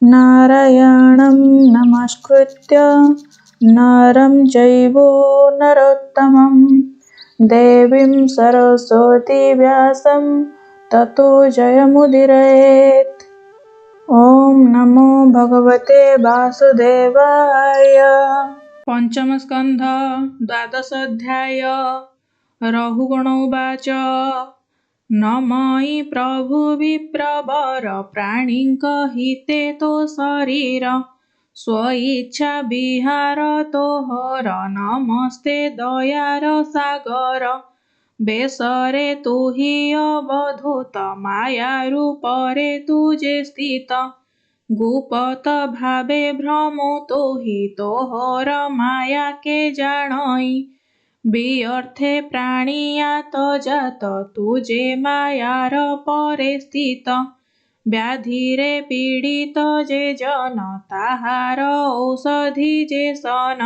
नारायणं नमस्कृत्य नरं चैव नरोत्तमं देवीं सरस्वतीं व्यासं ततो जयमुदीरयेत्। ॐ नमो भगवते वासुदेवाय। पंचम स्कंध द्वादश अध्याय। रघुगण उवाच न मयि प्रभु विप्रवर प्राणिंक हिते तो शरीर स्वइच्छा विहार तोहर नमस्ते दयार सागर बेसरे तू ही अवधूत माया रूपरे तुझे स्थित गुपत भावे भ्रमो तो ही तोहर माया के जानई व्यर्थे प्राणियात जात तुझे मायार परे स्थित व्याधिरे पीडित जे जन ताहार औषधि जे सन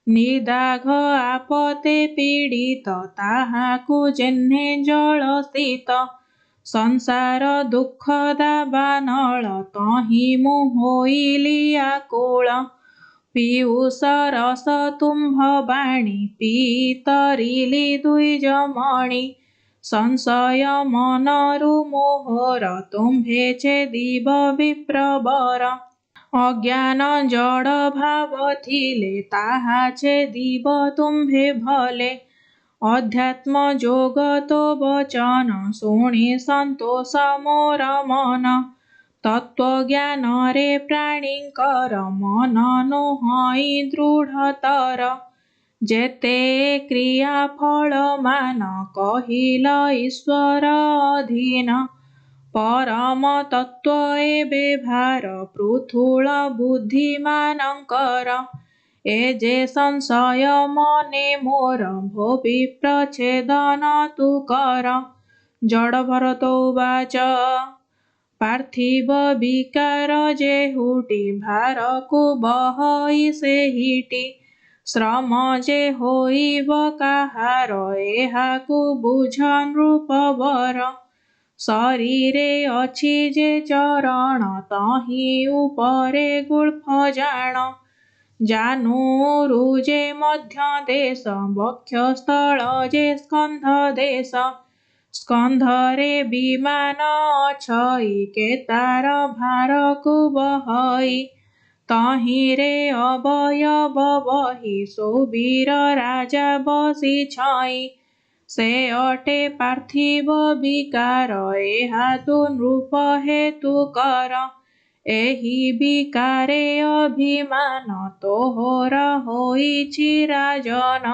निदाघ आपते पीडित ताहाकु जेह्ने जल स्थित संसार दुःख दावानल तहि मु होइली आकुल पीयूष रस तुम्भ बाणी पीतरिली द्विजमणि संशय मनरु मोहर तुम्भे छेदिब विप्रवर अज्ञान जड़ भाव थिले ताहा छेदिब तुम्भे भले अध्यात्म जोग तो वचन शुणी संतोष मोर मन तत्वज्ञान रे प्राणींकर मन नोहई दृढ़तर जेते क्रिया फल मान कहिल ईश्वर अधीन परम तत्व एबे भार पृथुल बुद्धिमानंकर ए जे संशय मने मोर भो विप्रच्छेदन तु कर। जड़ भरत उवाच पार्थिव विकार जे हुटी भारकु बहई से हिटी श्रम जे होइब काहार एहाकु बुझ नृपवर शरीरे अछि जे चरण तहि उपरे गुल्फ जान जानुरु जे मध्य देश वक्षस्थल जे स्कंध देश स्कंधरे विमान अछई केतार भारकु बहई तहिरे अवयव बही सुबीर राजा बसी छई से अटे पार्थिव विकार एहा तु नृप हेतु कर एहि विकारे अभिमान तोहर होइछि राजन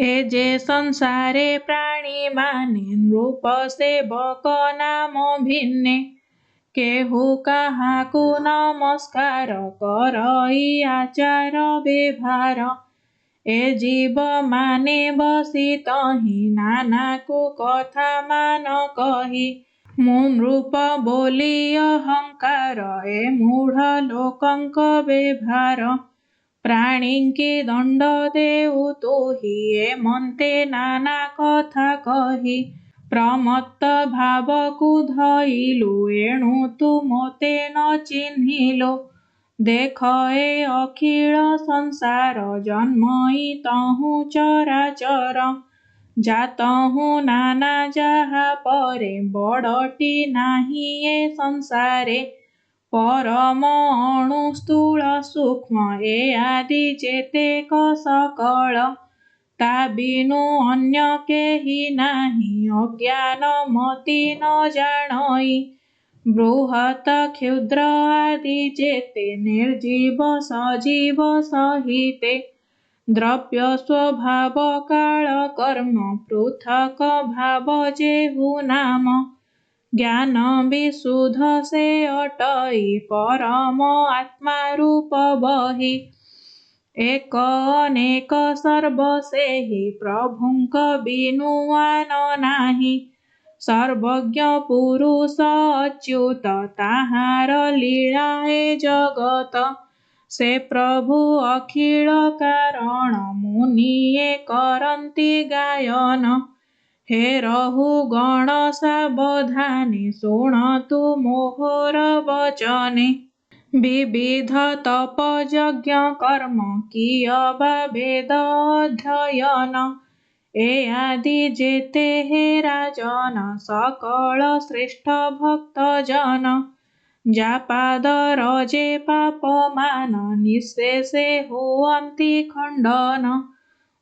ए जे संसारे प्राणी माने नृप सेवक नाम भिन्ने केहू काहाकु नमस्कार करई आचार व्यवहार ए जीव माने बसी तहि नानाकु कथा मान कही मु नृप बोली अहंकार ए मूढ़ लोकंक व्यवहार प्राणींके दंड देउ तुहि ए मन्ते नाना कथा कही प्रमत्त भावकु धइलु एणु तु मोते न चिन्हिलु देख ए अखिल संसार जन्मई तहु चराचर जातहु नाना जाहा परे बड़टी नाही ए संसारे परम अणु स्थूल सूक्ष्म ए आदि जेतेक सकल ता बिनु अन्य केहि नाही अज्ञान मति न जानई बृहत क्षुद्र आदि जेते निर्जीव सजीव सहिते द्रव्य स्वभाव काल कर्म पृथक भाव जेहु नाम ज्ञान विशुद्ध से अटई परम आत्मा रूप बही एक अनेक सर्व सेहि प्रभुंक बिनुआन नाही सर्वज्ञ पुरुष अच्युत ताहार लीला ए जगत से प्रभु अखिल कारण मुनिए करंती गायन हे रहु गण सावधाने शुणतु मोहर वचने विविध तप यज्ञ कर्म कियबा वेद अध्ययन ए आदि जेते हे राजन सकल श्रेष्ठ भक्त जन जापाद रजे पापमान निःशेषे हुअन्ति खण्डन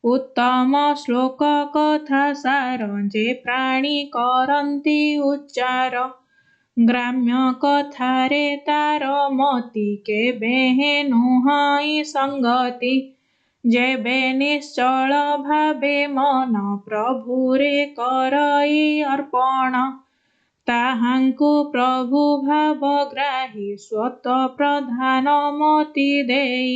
उत्तम श्लोक कथा सार जे प्राणी करन्ति उच्चार ग्राम्य कथारे तार मति केबे हे नुहाई संगति जेबे निश्चल भावे मन प्रभुरे करई अर्पण ताहांकु प्रभु भावग्राही स्वत प्रधान मति देई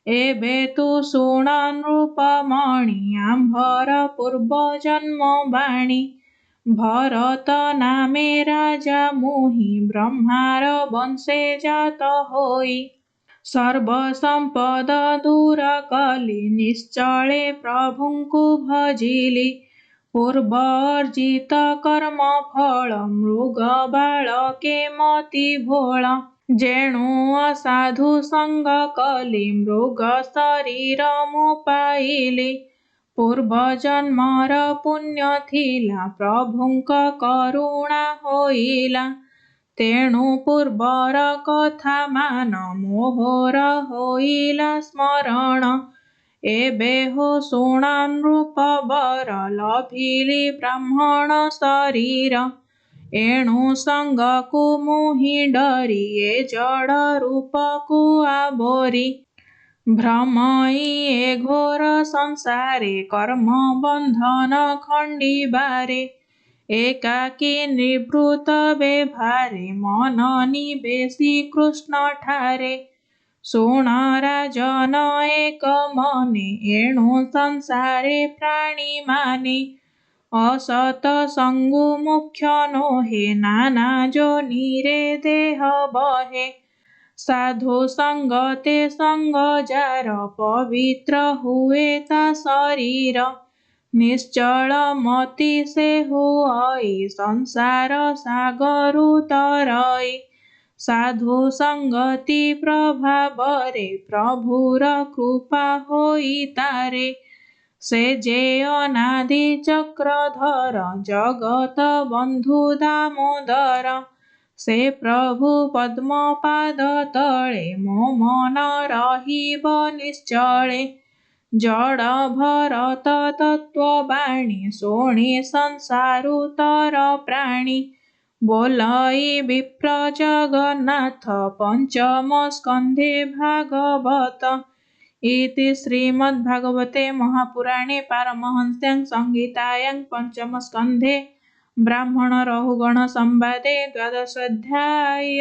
एबे तु शुण नृपमणि आम्भर पूर्व जन्म बाणी भरत नामे राजा मुहि ब्रह्मार वंशे जात होई सर्व संपद दूर कली निश्चले प्रभुंकु भजिली पूर्व अर्जित कर्म फल मृग बालके मति भोळ जेणु असाधु संग कली मृग शरीर मु पाइली पूर्व जन्मर पुण्य थिला प्रभुंक करुणा होइला तेणु पूर्वर कथा मान मोहर होइला स्मरण एबे हो शुण नृपवर लभिली ब्राह्मण शरीर एणु संगकु मुहि डरी ए जड़ रूपकु आबोरी भ्रमई ए घोर संसारे कर्म बंधन खंडिबारे एकाकी निवृत्त बेभारे मन निवेशी कृष्ण ठारे शुण राजन एक मने एणु संसारे प्राणी माने असत संगु मुख्य नोहे नाना जोनिरे देह बहे साधु संगते संग जार पवित्र हुए ता शरीर निश्चल मति से हुई संसार सागरु तरई साधु संगति प्रभावरे प्रभुर कृपा होई तारे से जे अनादि चक्रधर जगत बंधु दामोदर से प्रभु पद्म पाद तले मो मन रहिब निश्चले जड़ भरत तत्ववाणी शोणे संसारु तर प्राणी बोलई विप्र जगन्नाथ पंचम स्कंधे भागवत इति श्रीमद्भागवते महापुराणे पारमहंस्यां संहितायां पंचमस्कन्धे ब्राह्मण रहुगण संवादे 12 अध्याय।